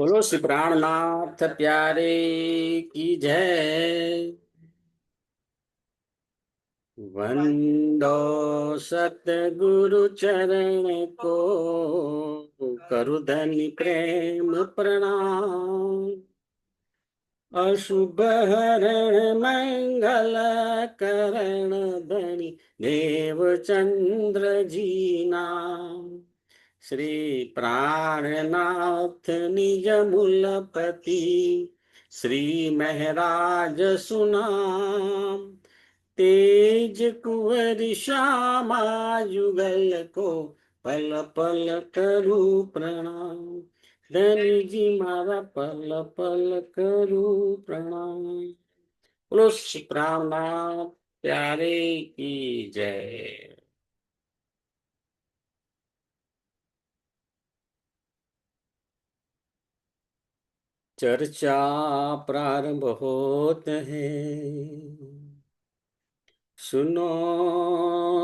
बोलो श्री प्राणनाथ प्यारे की जय। वंदो सतगुरु चरण को, करु धनि प्रेम प्रणाम। अशुभ हरण मंगल करण धनि देव चंद्र जी नाम। श्री प्राणनाथ निज मूलपति, श्री महराज सुनाम। तेज कुंवर श्यामा युगल को, पल पल करू प्रणाम। धनी जी मारा पल पल करू प्रणाम। बोलो श्री प्राणनाथ प्यारे की जय। चर्चा प्रारंभ होत है, सुनो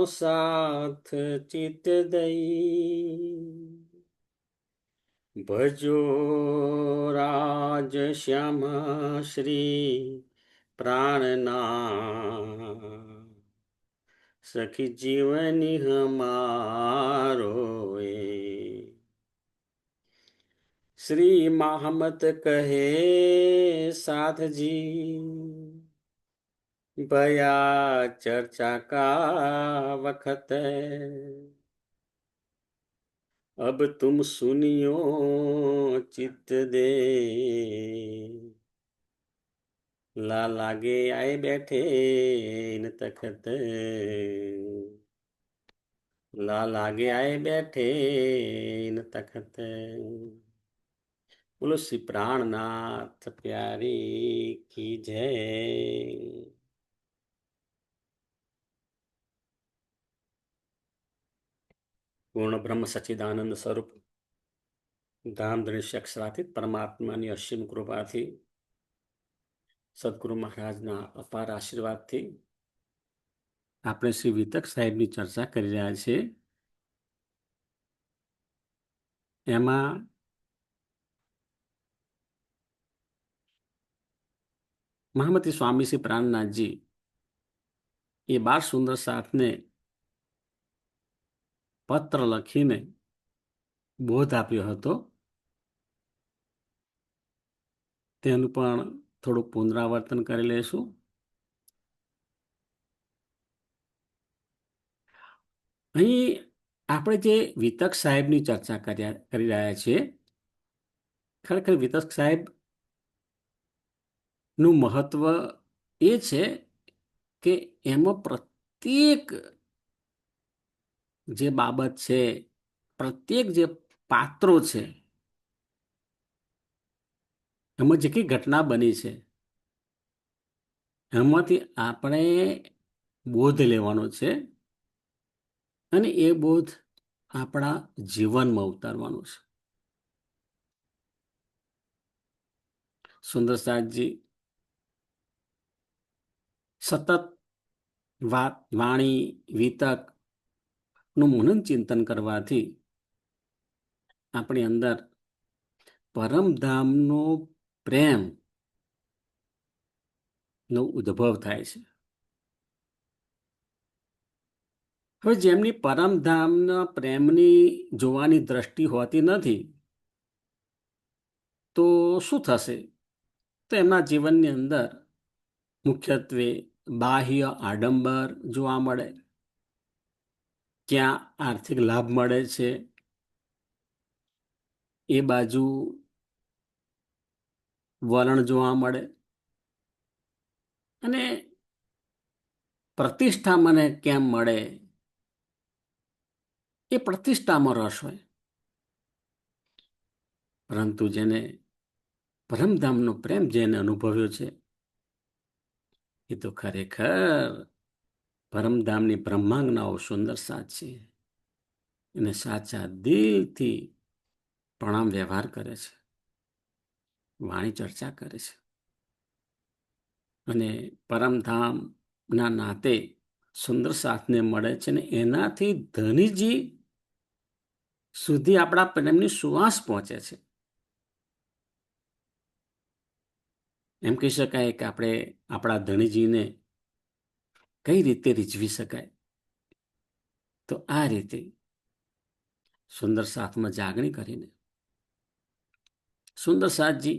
साथ चित दई। भजो राज श्यामा श्री प्राणनाथ। सखी जीवनी हमारो श्री महमत कहे साथ जी। भया चर्चा का वक्त है, अब तुम सुनियो चित्त दे। ला लागे आए बैठे इन तखत, ला लागे आए बैठे इन तखत। बोलो श्री प्राणनाथ प्यारी की जय। પૂર્ણ બ્રહ્મ સચ્ચિદાનંદ સ્વરૂપ ધામ દૃશ્ય અક્ષરાતીત પરમાત્માની અસીમ કૃપાથી, સદગુરુ મહારાજના અપાર આશીર્વાદથી આપણે શ્રી વિતક સાહેબની ચર્ચા કરી રહ્યા છીએ. એમાં મહામતી સ્વામી શ્રી પ્રાણનાથજી એ 12 સુંદર સાથને પત્ર લખીને બોધ આપ્યો હતો. તેનું પણ થોડું પુનરાવર્તન કરી લઈશું. અહીં આપણે જે વિતક સાહેબની ચર્ચા કરી રહ્યા છીએ, ખરેખર વિતક સાહેબ નું મહત્વ એ છે કે એમાં પ્રત્યેક જે બાબત છે, પ્રત્યેક જે પાત્રો છે, એમાં જે કઈ ઘટના બની છે એમાંથી આપણે બોધ લેવાનો છે અને એ બોધ આપણા જીવનમાં ઉતારવાનો છે. સુંદરસાદજી સતત વાણી વિતક નું મનન ચિંતન કરવાથી આપણી અંદર પરમધામનો પ્રેમ નો ઉદ્ભવ થાય છે. હવે જેમની પરમધામના પ્રેમની જોવાની દ્રષ્ટિ હોતી નથી, તો શું થશે? તો એમના જીવનની અંદર મુખ્યત્વે બાહ્ય આડંબર જોવા મળે, ક્યાં આર્થિક લાભ મળે છે એ બાજુ વલણ જોવા મળે, અને પ્રતિષ્ઠા મને કેમ મળે એ પ્રતિષ્ઠામાં રસ હોય. પરંતુ જેને પરમધામનો પ્રેમ જેને અનુભવ્યો છે, એ તો ખરેખર પરમધામની બ્રહ્માંગનાઓ સુંદર સાથ છે, એને સાચા દિલથી પ્રણામ વ્યવહાર કરે છે, વાણી ચર્ચા કરે છે, અને પરમધામના નાતે સુંદર સાથને મળે છે, ને એનાથી ધનીજી સુધી આપણા પ્રેમની સુવાસ પહોંચે છે. એમ કહી શકાય કે આપણે આપણા ધણીજીને કઈ રીતે રીઝવી શકાય? તો આ રીતે સુંદર સાથમાં જાગણી કરીને સુંદર સાથજી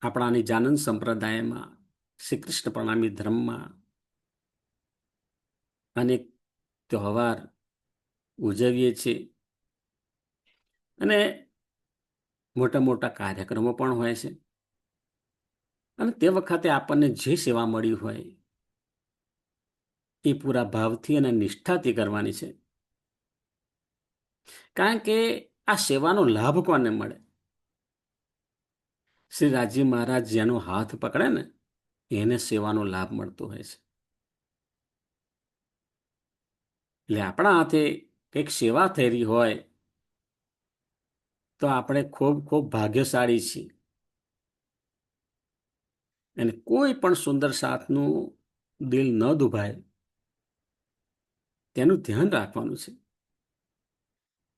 આપણા નિજાનંદ સંપ્રદાયમાં શ્રી કૃષ્ણ પ્રણામી ધર્મમાં અનેક તહેવાર ઉજવીએ છીએ અને મોટા મોટા કાર્યક્રમો પણ હોય છે. અને તે વખતે આપણને જે સેવા મળી હોય એ પૂરા ભાવથી અને નિષ્ઠાથી કરવાની છે. કારણ કે આ સેવાનો લાભ કોને મળે? શ્રી રાજી મહારાજ જેનો હાથ પકડે ને એને સેવાનો લાભ મળતો હોય છે. એટલે આપણા હાથે કંઈક સેવા થઈ રહી હોય તો આપણે ખૂબ ખૂબ ભાગ્યશાળી છીએ. અને કોઈ પણ સુંદર સાથનું દિલ ન દુભાય તેનું ધ્યાન રાખવાનું છે.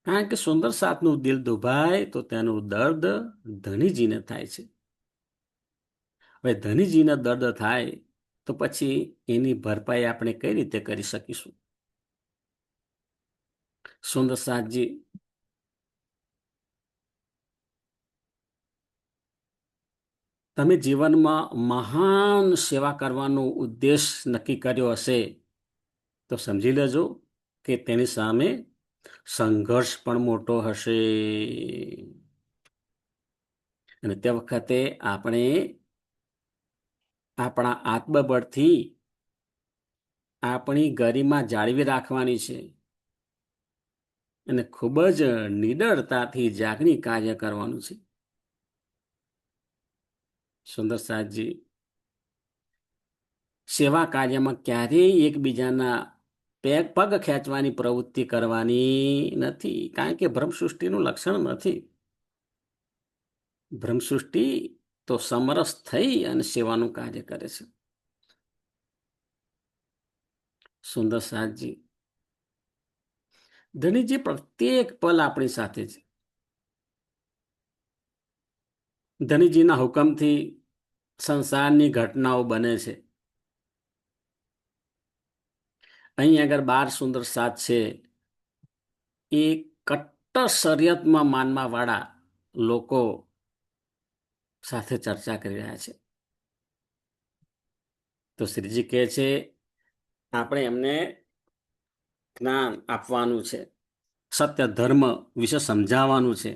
કારણ કે સુંદર સાથનું દિલ દુભાય તો તેનું દર્દ ધણીજીને થાય છે. હવે ધણીજીને દર્દ થાય તો પછી એની ભરપાઈ આપણે કઈ રીતે કરી શકીશું? સુંદર સાથજી તમે જીવનમાં મહાન સેવા કરવાનો ઉદ્દેશ નક્કી કર્યો હશે તો સમજી લેજો કે તેની સામે સંઘર્ષ પણ મોટો હશે. અને તે વખતે આપણે આપણા આત્મબળથી આપણી ગરિમા જાળવી રાખવાની છે અને ખૂબ જ નિડરતાથી જાગણી કાર્ય કરવાનું છે. સુંદર સાથજી સેવા કાર્યમાં ક્યારેય એકબીજાના પગ ખેંચવાની પ્રવૃત્તિ કરવાની નથી. કારણ કે બ્રહ્મસૃષ્ટિનું લક્ષણ નથી. બ્રહ્મસૃષ્ટિ તો સમરસ થઈ અને સેવાનું કાર્ય કરે છે. સુંદર સાથજી ધણીજી પ્રત્યેક પલ આપણી સાથે છે. ધણીજીના હુકમથી સંસારની ઘટનાઓ બને છે. અહીં આગળ 12 સુંદર સાત છે એ કટ્ટર શરિયતમાં માનવા વાળા લોકો સાથે ચર્ચા કરી રહ્યા છે. તો શ્રીજી કહે છે આપણે એમને જ્ઞાન આપવાનું છે, સત્ય ધર્મ વિશે સમજાવવાનું છે.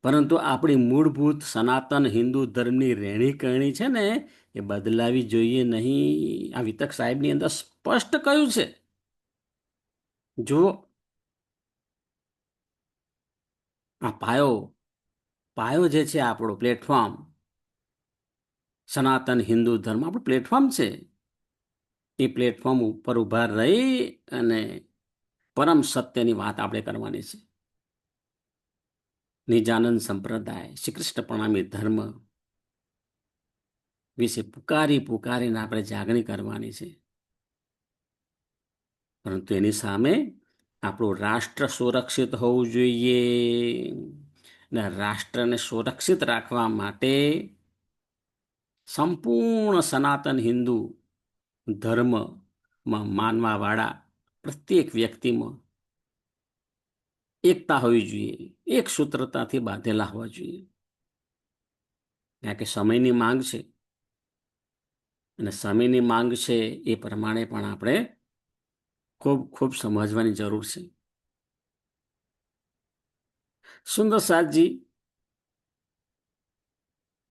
પરંતુ આપણી મૂળભૂત સનાતન હિન્દુ ધર્મની રહેણી કરણી છે ને એ બદલાવી જોઈએ નહીં. આ વિતક સાહેબની અંદર સ્પષ્ટ કહ્યું છે. જો આ પાયો જે છે આપણો પ્લેટફોર્મ, સનાતન હિન્દુ ધર્મ આપણું પ્લેટફોર્મ છે. એ પ્લેટફોર્મ ઉપર ઉભા રહી અને પરમ સત્યની વાત આપણે કરવાની છે. નિજાનંદ સંપ્રદાય શ્રી કૃષ્ણ પ્રણામી ધર્મ વિશે પુકારીને આપણે જાગણી કરવાની છે. પરંતુ એની સામે આપણું રાષ્ટ્ર સુરક્ષિત હોવું જોઈએ. અને રાષ્ટ્રને સુરક્ષિત રાખવા માટે સંપૂર્ણ સનાતન હિન્દુ ધર્મમાં માનવા વાળા પ્રત્યેક વ્યક્તિમાં એકતા હોવી જોઈએ, એક સૂત્રતાથી બાંધેલા હોવા જોઈએ. કારણ કે સમયની માંગ છે અને સમયની માંગ છે એ પ્રમાણે પણ આપણે ખૂબ ખૂબ સમજવાની જરૂર છે. સુંદર સાથજી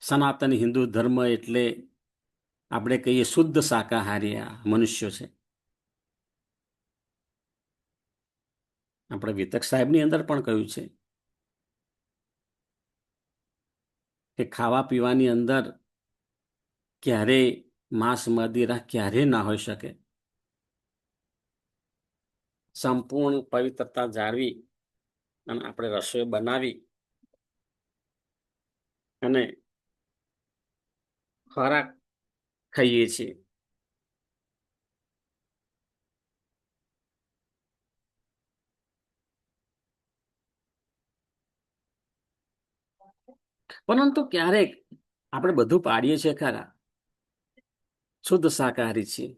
સનાતન હિન્દુ ધર્મ એટલે આપણે કહીએ શુદ્ધ શાકાહારી મનુષ્યો છે. આપણે વિતક સાહેબની અંદર પણ કહ્યું છે કે ખાવા પીવાની અંદર ક્યારેય માંસ મદિરા ક્યારેય ના હોઈ શકે. સંપૂર્ણ પવિત્રતા જાળવી અને આપણે રસોઈ બનાવી અને ખોરાક ખાઈએ છીએ. પરંતુ ક્યારેક આપણે બધું પાડીએ છીએ ખરા, શુદ્ધ શાકાહારી છીએ,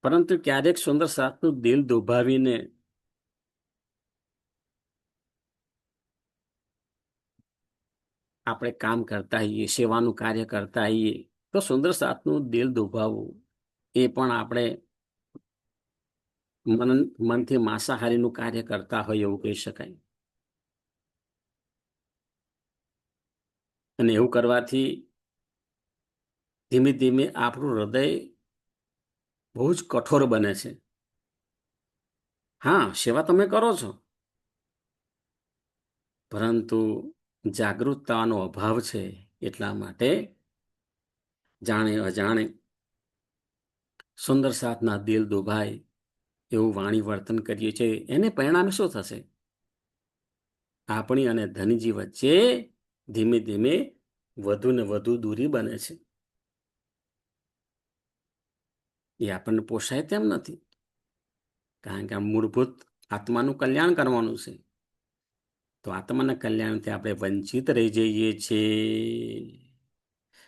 પરંતુ ક્યારેક સુંદર સાથનું દિલ દુભાવીને આપણે કામ કરતા હોઈએ, સેવાનું કાર્ય કરતા હોઈએ, તો સુંદર સાથનું દિલ દુભાવવું એ પણ આપણે મનથી માંસાહારીનું કાર્ય કરતા હોય એવું કહી શકાય. અને એવું કરવાથી ધીમે ધીમે આપણું હૃદય બહુ જ કઠોર બને છે. હા, સેવા તમે કરો છો, પરંતુ જાગૃતતાનો અભાવ છે, એટલા માટે જાણે અજાણે સુંદર સાથના દિલ દુભાય એવું વાણી વર્તન કરીએ છીએ. એને પરિણામે શું થશે? આપણી અને ધનજી વચ્ચે ધીમે ધીમે વધુ ને વધુ દૂરી બને છે. એ આપણને પોસાય તેમ નથી, કારણ કે આ મૂળભૂત આત્માનું કલ્યાણ કરવાનું છે. તો આત્માના કલ્યાણથી આપણે વંચિત રહી જઈએ છીએ.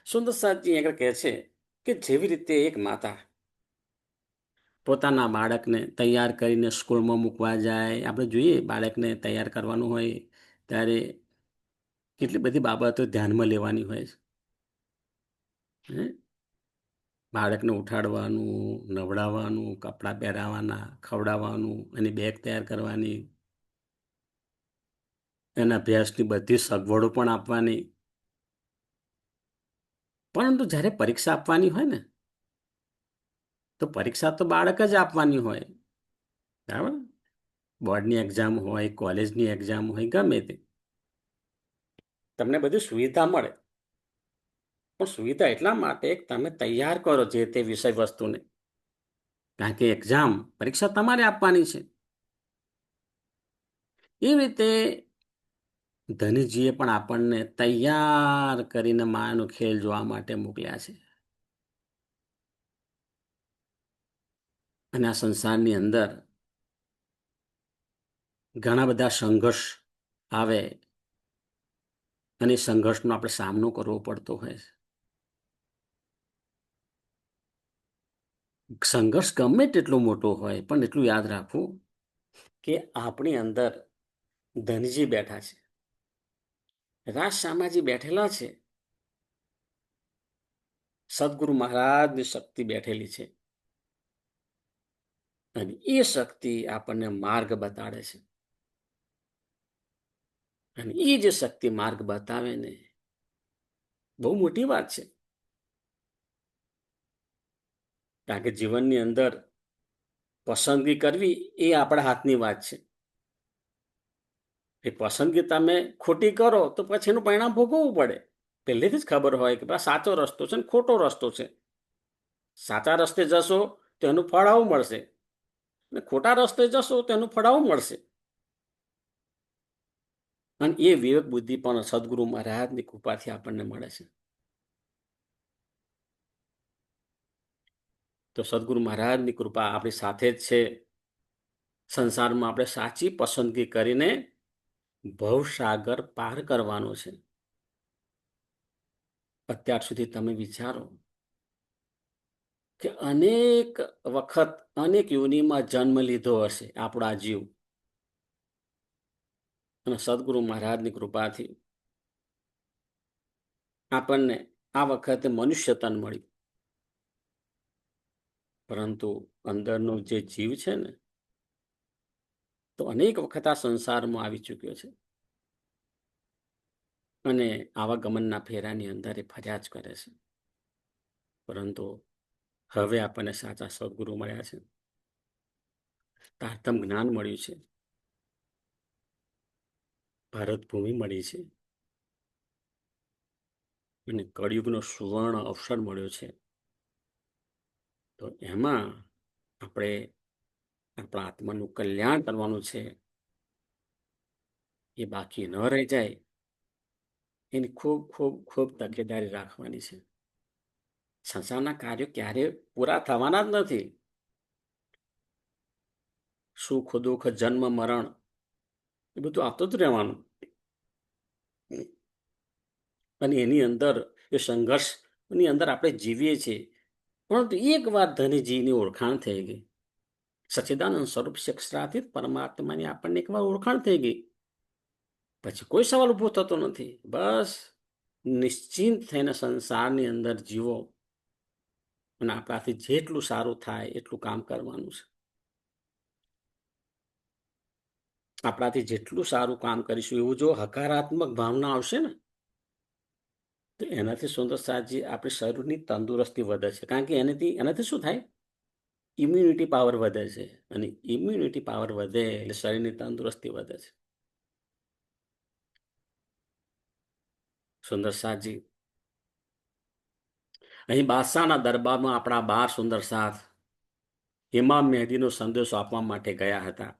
સુંદર સાતજી આગળ કહે છે કે જેવી રીતે એક માતા પોતાના બાળકને તૈયાર કરીને સ્કૂલમાં મૂકવા જાય, આપણે જોઈએ બાળકને તૈયાર કરવાનું હોય ત્યારે કેટલી બધી બાબતો ધ્યાનમાં લેવાની હોય છે. બાળકને ઉઠાડવાનું, નવડાવવાનું, કપડાં પહેરાવાના, ખવડાવવાનું, એની બેગ તૈયાર કરવાની, એના અભ્યાસની બધી સગવડો પણ આપવાની. પરંતુ જ્યારે પરીક્ષા આપવાની હોય ને, તો પરીક્ષા તો બાળક જ આપવાની હોય, બરાબર? બોર્ડની એક્ઝામ હોય, કોલેજની એક્ઝામ હોય, ગમે તે, તમને બધી સુવિધા મળે, પણ સુવિધા એટલા માટે તમે તૈયાર કરો જે તે વિષય વસ્તુને, કારણ કે એક્ઝામ પરીક્ષા તમારે આપવાની છે. એ રીતે ધનજીએ પણ આપણને તૈયાર કરીને માયાનો ખેલ જોવા માટે મોકલ્યા છે. અને આ સંસારની અંદર ઘણા બધા સંઘર્ષ આવે અને સંઘર્ષનો આપણે સામનો કરવો પડતો હોય છે. સંઘર્ષ ગમે તેટલો મોટો હોય, પણ એટલું યાદ રાખવું કે આપણી અંદર ધનજી બેઠા છે, રાજ શામાજી બેઠેલા છે, સદગુરુ મહારાજની શક્તિ બેઠેલી છે, અને એ શક્તિ આપણને માર્ગ બતાડે છે. અને એ જે શક્તિ માર્ગ બતાવે ને, બહુ મોટી વાત છે. કારણ કે જીવનની અંદર પસંદગી કરવી એ આપણા હાથની વાત છે. એ પસંદગી તમે ખોટી કરો તો પછી એનું પરિણામ ભોગવવું પડે. પહેલેથી જ ખબર હોય કે સાચો રસ્તો છે ને ખોટો રસ્તો છે. સાચા રસ્તે જશો તો એનું ફળ આવું મળશે, અને ખોટા રસ્તે જશો તો એનું ફળ આવું મળશે. અને એ વિવેક બુદ્ધિ પણ સદગુરુ મહારાજની કૃપાથી આપણને મળે છે. તો સદગુરુ મહારાજની કૃપા આપણી સાથે જ છે. સંસારમાં આપણે સાચી પસંદગી કરીને ભવસાગર પાર કરવાનો છે. અત્યાર સુધી તમે વિચારો કે અનેક વખત અનેક યોનિમાં જન્મ લીધો હશે આપણા જીવ, અને સદગુરુ મહારાજની કૃપાથી આપણને આ વખતે મનુષ્ય તન મળ્યું. પરંતુ અંદરનો જે જીવ છે ને, તો અનેક વખત આ સંસારમાં આવી ચૂક્યો છે, અને આવાગમનના ફેરાની અંદર એ ફર્યા જ કરે છે. પરંતુ હવે આપણને સાચા સદગુરુ મળ્યા છે, તારતમ જ્ઞાન મળ્યું છે, ભારત ભૂમિ મળી છે, અને કળિયુગનો સુવર્ણ અવસર મળ્યો છે. તો એમાં આપણે આપણા આત્માનું કલ્યાણ કરવાનું છે. એ બાકી ન રહી જાય એની ખૂબ ખૂબ ખૂબ તકેદારી રાખવાની છે. સંસારના કાર્યો ક્યારે પૂરા થવાના જ નથી. સુખ દુઃખ જન્મ મરણ એ બધું આવતું જ રહેવાનું. અને એની અંદર એ સંઘર્ષની અંદર આપણે જીવીએ છીએ. પરંતુ એક વાર ધનીજીની ઓળખાણ થઈ ગઈ, સચ્ચિદાનંદ સ્વરૂપ શિક્ષાથી પરમાત્માની આપણને એકવાર ઓળખાણ થઈ ગઈ, પછી કોઈ સવાલ ઉભો થતો નથી. બસ નિશ્ચિંત થઈને સંસારની અંદર જીવો અને આપણાથી જેટલું સારું થાય એટલું કામ કરવાનું છે. આપણાથી જેટલું સારું કામ કરીશું એવું જો હકારાત્મક ભાવના આવશે ને, તો એનાથી સુંદર સાજી આપણી શરીરની તંદુરસ્તી વધે છે. કારણ કે એનાથી શું થાય? ઇમ્યુનિટી પાવર વધે છે. અને ઇમ્યુનિટી પાવર વધે એટલે શરીરની તંદુરસ્તી વધે છે. સુંદર સાજી અહીં બાદશાહના દરબારમાં આપણા 12 સુંદર સાથ ઇમામ મહેદીનો સંદેશો આપવા માટે ગયા હતા.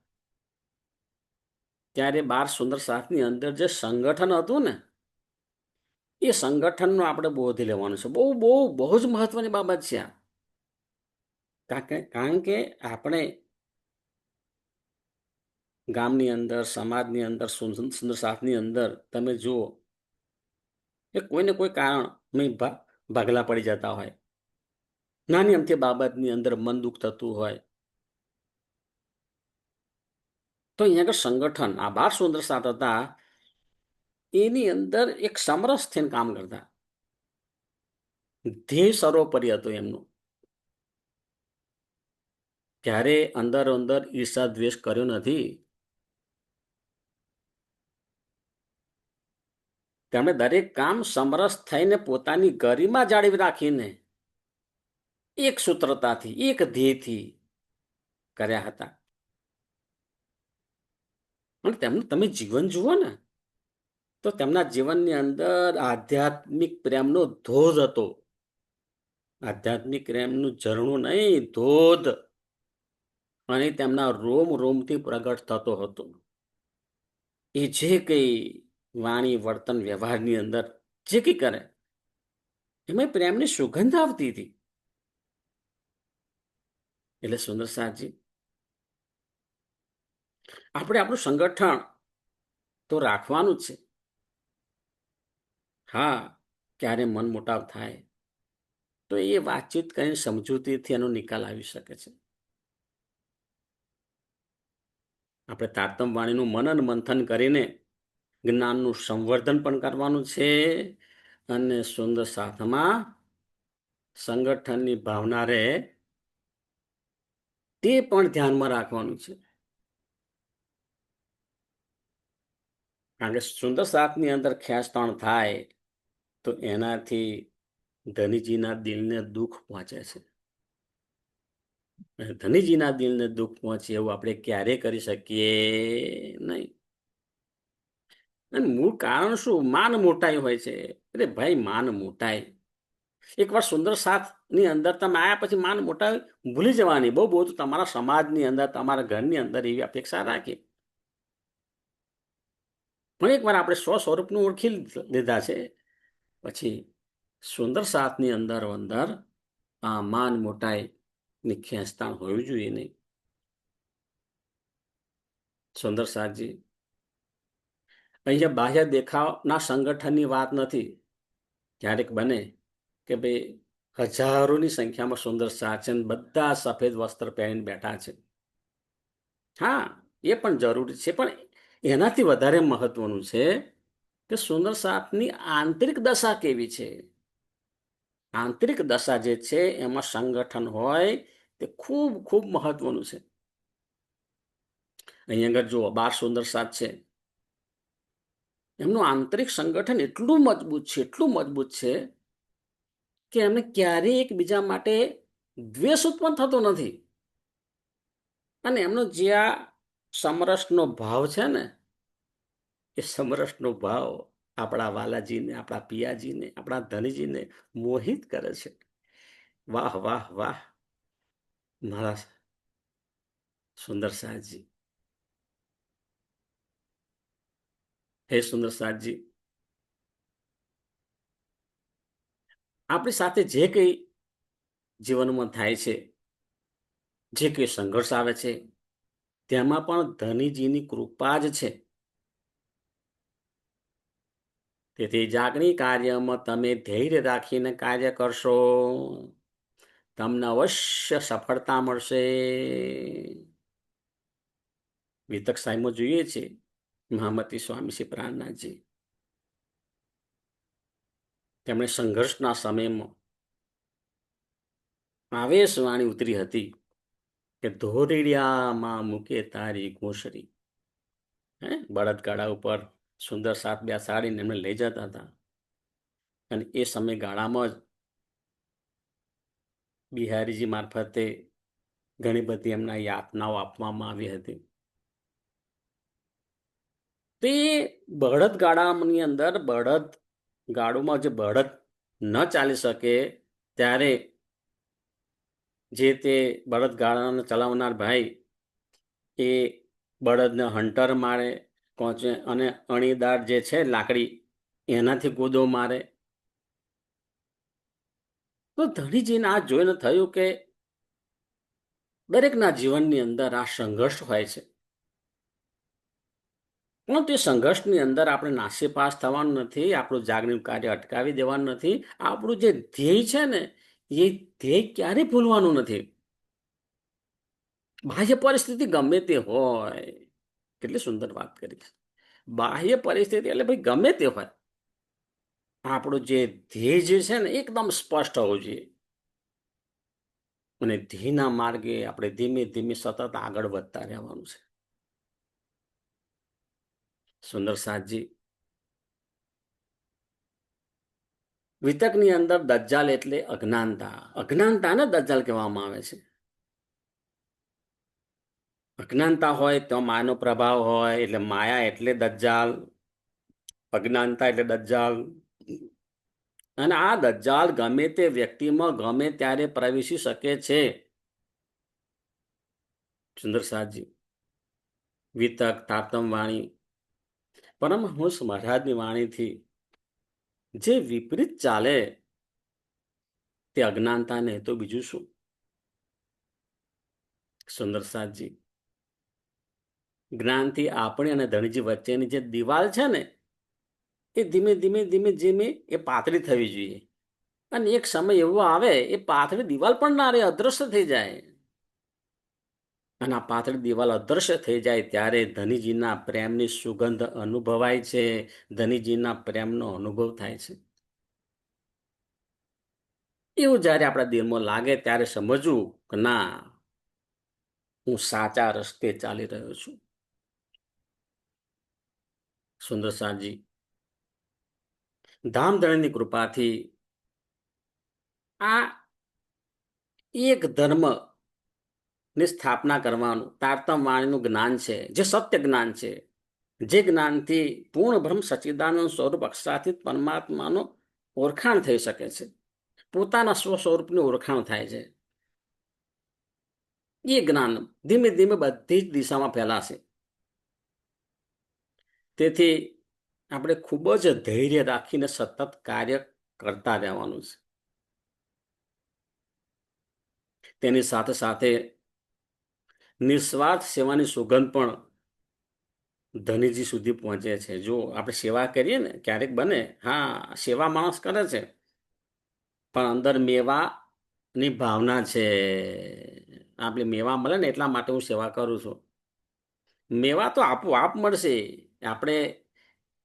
ત્યારે 12 સુંદર સાથની અંદર જે સંગઠન હતું ને, એ સંગઠનનો આપણે બોધ લેવાનું છે. બહુ બહુ બહુ જ મહત્વની બાબત છે આ. કારણ કે આપણે ગામની અંદર, સમાજની અંદર, સુંદર સાથની અંદર તમે જુઓ એ કોઈને કોઈ કારણ ભાગલા પડી જતા હોય, નાની અમથી બાબતની અંદર મન દુઃખ થતું હોય, તો અહીંયા આગળ સંગઠન આ 12 સુંદર સાથ હતા, એની અંદર એક સમરસ થઈને કામ કરતા. ધ્યેય સર્વોપરી હતો એમનું. ક્યારે અંદર અંદર ઈર્ષા દ્વેષ કર્યો નથી. તેમણે દરેક કામ સમરસ થઈને પોતાની ગરિમા જાળવી રાખીને એક સૂત્રતાથી, એક ધ્યેયથી કર્યા હતા. અને તેમનું તમે જીવન જુઓ ને, તો તેમના જીવનની અંદર આધ્યાત્મિક પ્રેમનો ધોધ હતો. આધ્યાત્મિક પ્રેમનું ઝરણું નહીં, ધોધ. અને તેમના રોમ રોમથી પ્રગટ થતો હતો. એ જે કંઈ વાણી, વર્તન, વ્યવહારની અંદર જે કંઈ કરે એમાં પ્રેમની સુગંધ આવતી હતી. એટલે સુંદર સાજી આપણે આપણું સંગઠન તો રાખવાનું જ છે. હા, ક્યારે મન મોટાવ થાય તો એ વાતચીત કરીને સમજૂતીથી એનો નિકાલ આવી શકે છે. આપણે તારતમ વાણીનું મનન મંથન કરીને જ્ઞાનનું સંવર્ધન પણ કરવાનું છે. અને સુંદર સાથમાં સંગઠનની ભાવના રહે તે પણ ધ્યાનમાં રાખવાનું છે. કારણ કે સુંદર સાથની અંદર ખેંચતાણ થાય તો એનાથી ધનીજીના દિલને દુઃખ પહોંચે છે. ધનીજીના દિલને દુઃખ પહોંચે એવું આપણે ક્યારેય કરી શકીએ નહીં. અને મૂળ કારણ શું? માન મોટાઈ હોય છે. અરે ભાઈ, માન મોટાઈ એકવાર સુંદર સાથની અંદર તમે આવ્યા પછી માન મોટાઈ ભૂલી જવાની. બહુ બહુ તમારા સમાજની અંદર, તમારા ઘરની અંદર એવી અપેક્ષા રાખી. પણ એકવાર આપણે સ્વરૂપનું ઓળખી લીધા છે પછી સુંદર સાથની અંદર અંદર આ માન મોટાઈની ખેંચતાણ હોવી જોઈએ નહીં. સુંદર સાથજી અહીંયા બાહ્ય દેખાવના સંગઠનની વાત નથી. ક્યારેક બને કે ભાઈ હજારોની સંખ્યામાં સુંદર સાથ છે, બધા સફેદ વસ્ત્ર પહેરીને બેઠા છે. હા, એ પણ જરૂરી છે, પણ એનાથી વધારે મહત્વનું છે કે સુંદર સાથની આંતરિક દશા કેવી છે. આંતરિક દશા જે છે એમાં સંગઠન હોય તે ખૂબ ખૂબ મહત્વનું છે. અહીં આગળ જુઓ 12 સુંદર સાથ છે, એમનું આંતરિક સંગઠન એટલું મજબૂત છે કે એમને ક્યારેય એકબીજા માટે દ્વેષ ઉત્પન્ન થતો નથી. અને એમનો જે આ સમરસનો ભાવ છે ને, એ સમરસનો ભાવ આપણા વાલાજીને, આપણા પિયાજીને, આપણા ધનીજીને મોહિત કરે છે. વાહ વાહ વાહ મારા સુંદર સાથજી. હે સુંદર સાથજી, આપણી સાથે જે કંઈ જીવનમાં થાય છે, જે કંઈ સંઘર્ષ આવે છે, તેમાં પણ ધનીજીની કૃપા જ છે. તેથી જાગણી કાર્યમાં તમે ધૈર્ય રાખીને કાર્ય કરશો, તમને અવશ્ય સફળતા મળશે. વિતક સાહેબમાં જોઈએ છે મહામતી સ્વામી શ્રી પ્રાણનાથજી, તેમણે સંઘર્ષના સમયમાં આવેશવાણી ઉતરી હતી કે ધોરડિયામાં મૂકે તારી ઘોસરી. બળદગાડા ઉપર સુંદર સાત બેસાડીને એમને લઈ જતા હતા, અને એ સમયગાળામાં જ બિહારીજી મારફતે ઘણી બધી એમના યાતનાઓ આપવામાં આવી હતી. તે બળદગાડાની અંદર ગાડુમાં જે બળદ ન ચાલી શકે ત્યારે જે તે બળદગાડાને ચલાવનાર ભાઈ એ બળદને હંટર મારે પહોંચે, અને અણીદાર જે છે લાકડી એનાથી કૂદો મારે. તો ધણીજીને આ જોઈને થયું કે દરેકના જીવનની અંદર આ સંઘર્ષ હોય છે, પણ તે સંઘર્ષની અંદર આપણે નાસીપાસ થવાનું નથી, આપણું જાગૃત કાર્ય અટકાવી દેવાનું નથી. આપણું જે ધ્યેય છે ને, એ ધ્યેય ક્યારેય ભૂલવાનું નથી. બાહ્ય પરિસ્થિતિ ગમે તે હોય, કેટલી સુંદર વાત કરી. બાહ્ય પરિસ્થિતિ એટલે ભાઈ ગમે તે હોય, આપણું જે ધ્યેય જે છે ને એકદમ સ્પષ્ટ હોવું જોઈએ, અને ધ્યેયના માર્ગે આપણે ધીમે ધીમે સતત આગળ વધતા રહેવાનું છે. સુંદર સાધજી, વિતકની અંદર દજ્જાલ એટલે અજ્ઞાનતા. અજ્ઞાનતાને દજ્જાલ કહેવામાં આવે છે. અજ્ઞાનતા હોય તો માયાનો પ્રભાવ હોય, એટલે માયા એટલે દજ્જાલ, અજ્ઞાનતા એટલે દજ્જાલ. અને આ દજ્જાલ ગમે તે વ્યક્તિમાં ગમે ત્યારે પ્રવેશી શકે છે. સુંદર સાધજી, વિતક તાતમ વાણી, પરમહંસ મહારાજની વાણીથી જે વિપરીત ચાલે તે અજ્ઞાનતા ને તો બીજું શું. સુંદર સાધજી, જ્ઞાનથી આપણી અને ધણીજી વચ્ચેની જે દિવાલ છે ને, એ ધીમે ધીમે ધીમે ધીમે એ પાતળી થવી જોઈએ. અને એક સમય એવો આવે એ પાતળી દિવાલ પણ ના રહે, અદ્રશ્ય થઈ જાય. અને આ પાતળી દિવાલ અદ્રશ્ય થઈ જાય ત્યારે ધનીજીના પ્રેમની સુગંધ અનુભવાય છે, ધનીજીના પ્રેમનો અનુભવ થાય છે. એવું જ્યારે આપણા દિલમાં લાગે ત્યારે સમજવું કે ના, હું સાચા રસ્તે ચાલી રહ્યો છું. સુંદર સાજી, ધામધણીની કૃપાથી આ એક ધર્મ ની સ્થાપના કરવાનું તારતમ વાણીનું જ્ઞાન છે, જે સત્ય જ્ઞાન છે, જે જ્ઞાનથી પૂર્ણ બ્રહ્મ સચ્ચિદાનંદ સ્વરૂપ અક્ષરાતીત પરમાત્માનું ઓળખાણ થઈ શકે છે, પોતાના સ્વ સ્વરૂપની ઓળખાણ થાય છે. એ જ્ઞાન ધીમે ધીમે બધી જ દિશામાં ફેલાશે. તેથી આપણે ખૂબ જ ધૈર્ય રાખીને સતત કાર્ય કરતા રહેવાનું છે. તેની સાથે સાથે નિસ્વાર્થ સેવાની સુગંધ પણ ધનીજી સુધી પહોંચે છે. જો આપણે સેવા કરીએ ને, ક્યારેક બને હા સેવા માણસ કરે છે, પણ અંદર મેવાની ભાવના છે. આપણે મેવા મળે ને એટલા માટે હું સેવા કરું છું. મેવા તો આપોઆપ મળશે. આપણે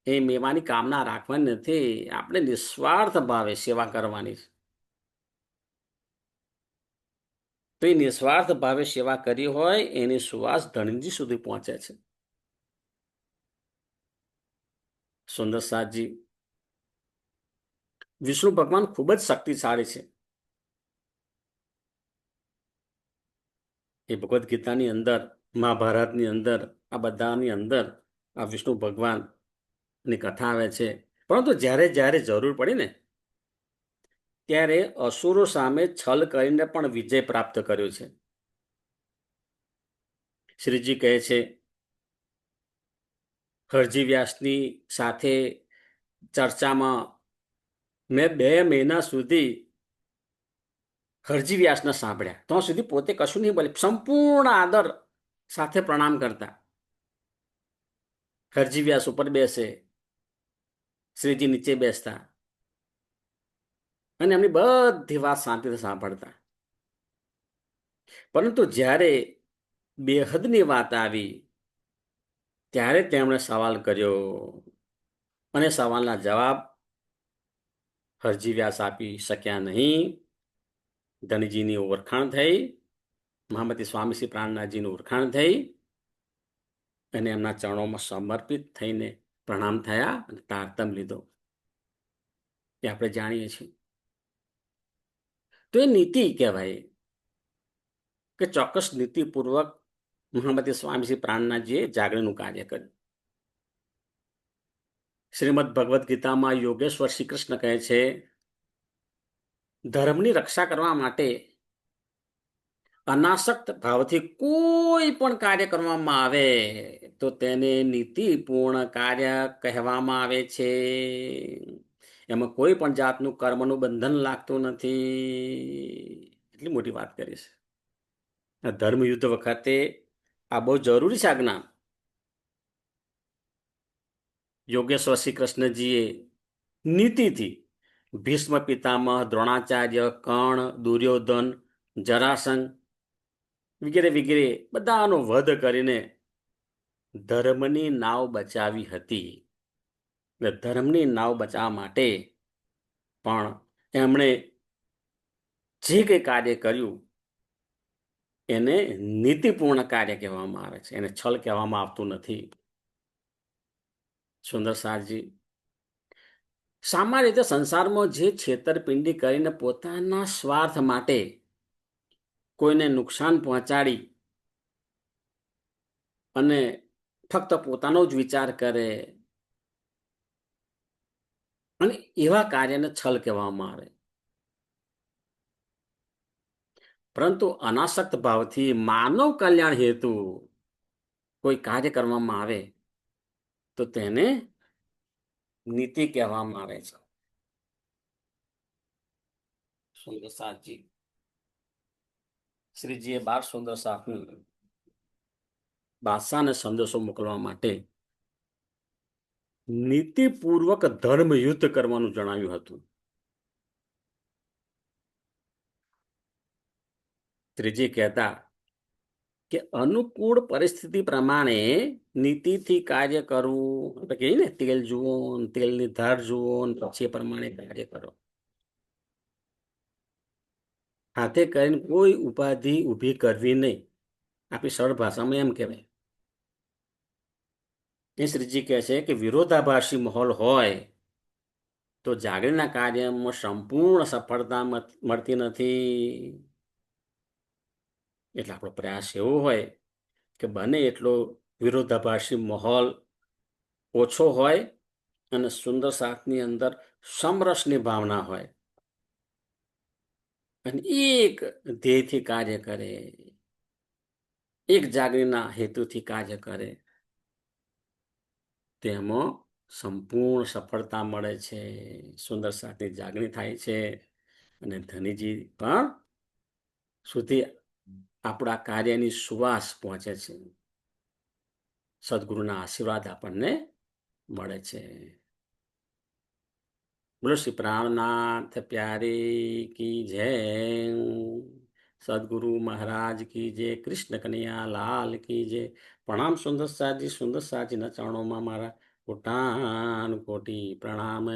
એ મેવાની કામના રાખવાની નથી, આપણે નિસ્વાર્થ ભાવે સેવા કરવાની. તો એ નિસ્વાર્થ ભાવે સેવા કરી હોય એની સુવાસ ધનજી સુધી પહોંચે છે. સુંદર સાધજી, વિષ્ણુ ભગવાન ખૂબ જ શક્તિશાળી છે. એ ભગવદ્ ગીતાની અંદર, મહાભારતની અંદર, આ બધાની અંદર આ વિષ્ણુ ભગવાનની કથા આવે છે. પરંતુ જ્યારે જ્યારે જરૂર પડી ને ત્યારે અસુરો સામે છલ કરીને પણ વિજય પ્રાપ્ત કર્યો છે. શ્રીજી કહે છે, હરજી વ્યાસની સાથે ચર્ચામાં મેં 2 મહિના સુધી હરજી વ્યાસને સાંભળ્યા, તો સુધી પોતે કશું નહીં બોલે, સંપૂર્ણ આદર સાથે પ્રણામ કરતા. હરજી વ્યાસ ઉપર બેસે, શ્રીજી નીચે બેસતા અને એમની બધી વાત શાંતિથી સાંભળતા. પરંતુ જ્યારે બેહદની વાત આવી ત્યારે તેમણે સવાલ કર્યો અને સવાલના જવાબ હરજી વ્યાસ આપી શક્યા નહીં. ધનજીની ઓળખાણ થઈ, મહામતી સ્વામી શ્રી પ્રાણનાથજીની ઓળખાણ થઈ અને એમના ચરણોમાં સમર્પિત થઈને પ્રણામ થયા અને તારતમ લીધો. એ આપણે જાણીએ છીએ. તો એ નીતિ કહેવાય કે ચોક્કસ નીતિપૂર્વક મહામતી સ્વામી શ્રી પ્રાણનાથજીએ જાગરણનું કાર્ય કર્યું. શ્રીમદ ભગવદ્ ગીતામાં યોગેશ્વર શ્રી કૃષ્ણ કહે છે, ધર્મની રક્ષા કરવા માટે અનાસક્ત ભાવથી કોઈ પણ કાર્ય કરવામાં આવે તો તેને નીતિપૂર્ણ કાર્ય કહેવામાં આવે છે. એમાં કોઈ પણ જાતનું કર્મનું બંધન લાગતું નથી. એટલી મોટી વાત કરી છે. ધર્મ યુદ્ધ વખતે આ બહુ જરૂરી છે આજ્ઞા. યોગેશ્વર શ્રી કૃષ્ણજીએ નીતિથી ભીષ્મ પિતામહ, દ્રોણાચાર્ય, કર્ણ, દુર્યોધન, જરાસંઘ વગેરે વગેરે બધાનો વધ કરીને ધર્મની નાવ બચાવી હતી. ધર્મની નાવ બચાવવા માટે પણ એમણે જે કંઈ કાર્ય કર્યું એને નીતિપૂર્ણ કાર્ય કહેવામાં આવે છે, એને છલ કહેવામાં આવતું નથી. સુંદર સારજી સામાન્ય રીતે સંસારમાં જે છેતરપિંડી કરીને પોતાના સ્વાર્થ માટે કોઈને નુકસાન પહોંચાડી અને ફક્ત પોતાનો જ વિચાર કરે અને એવા કાર્યને છલ કહેવામાં આવે. પરંતુ અનાસક્ત ભાવથી માનવ કલ્યાણ હેતુ કોઈ કાર્ય કરવામાં આવે તો તેને નીતિ કહેવામાં આવે છે. સુંદર સાતજી શ્રીજીએ 12 સુંદર સાતનું બાદશાહને સંદેશો મોકલવા માટે નીતિપૂર્વક ધર્મ યુદ્ધ કરવાનું જણાવ્યું હતું. ત્રીજી કહેતા કે અનુકૂળ પરિસ્થિતિ પ્રમાણે નીતિથી કાર્ય કરવું. આપણે કહીએ ને, તેલ જુઓ, તેલની ધાર જુઓ, પછી એ પ્રમાણે કાર્ય કરો. હાથે કરીને કોઈ ઉપાધિ ઊભી કરવી નહીં. આપણી સરળ ભાષામાં એમ કહેવાય. એ શ્રીજી કહે છે કે વિરોધાભાસી માહોલ હોય તો જાગરણના કાર્યમાં સંપૂર્ણ સફળતા મળતી નથી. એટલે આપણો પ્રયાસ એવો હોય કે બને એટલો વિરોધાભાસી માહોલ ઓછો હોય અને સુંદર સાથની અંદર સમરસની ભાવના હોય અને એક ધ્યેયથી કાર્ય કરે, એક જાગરણના હેતુથી કાર્ય કરે, તેમાં સંપૂર્ણ સફળતા મળે છે. સુંદર સાથની જાગણી થાય છે અને ધનીજી પણ સુધી આપણા કાર્યની સુવાસ પહોંચે છે. સદગુરુના આશીર્વાદ આપણને મળે છે. બોલો શ્રી પ્રાણનાથ પ્યારી કી જય. સદગુરુ મહારાજ કી જય. કૃષ્ણ કનૈયા લાલ કી જય. પ્રણામ સુંદર સાજી. સુંદર સાજીના ચરણોમાં મારા કોટાન કોટી પ્રણામ.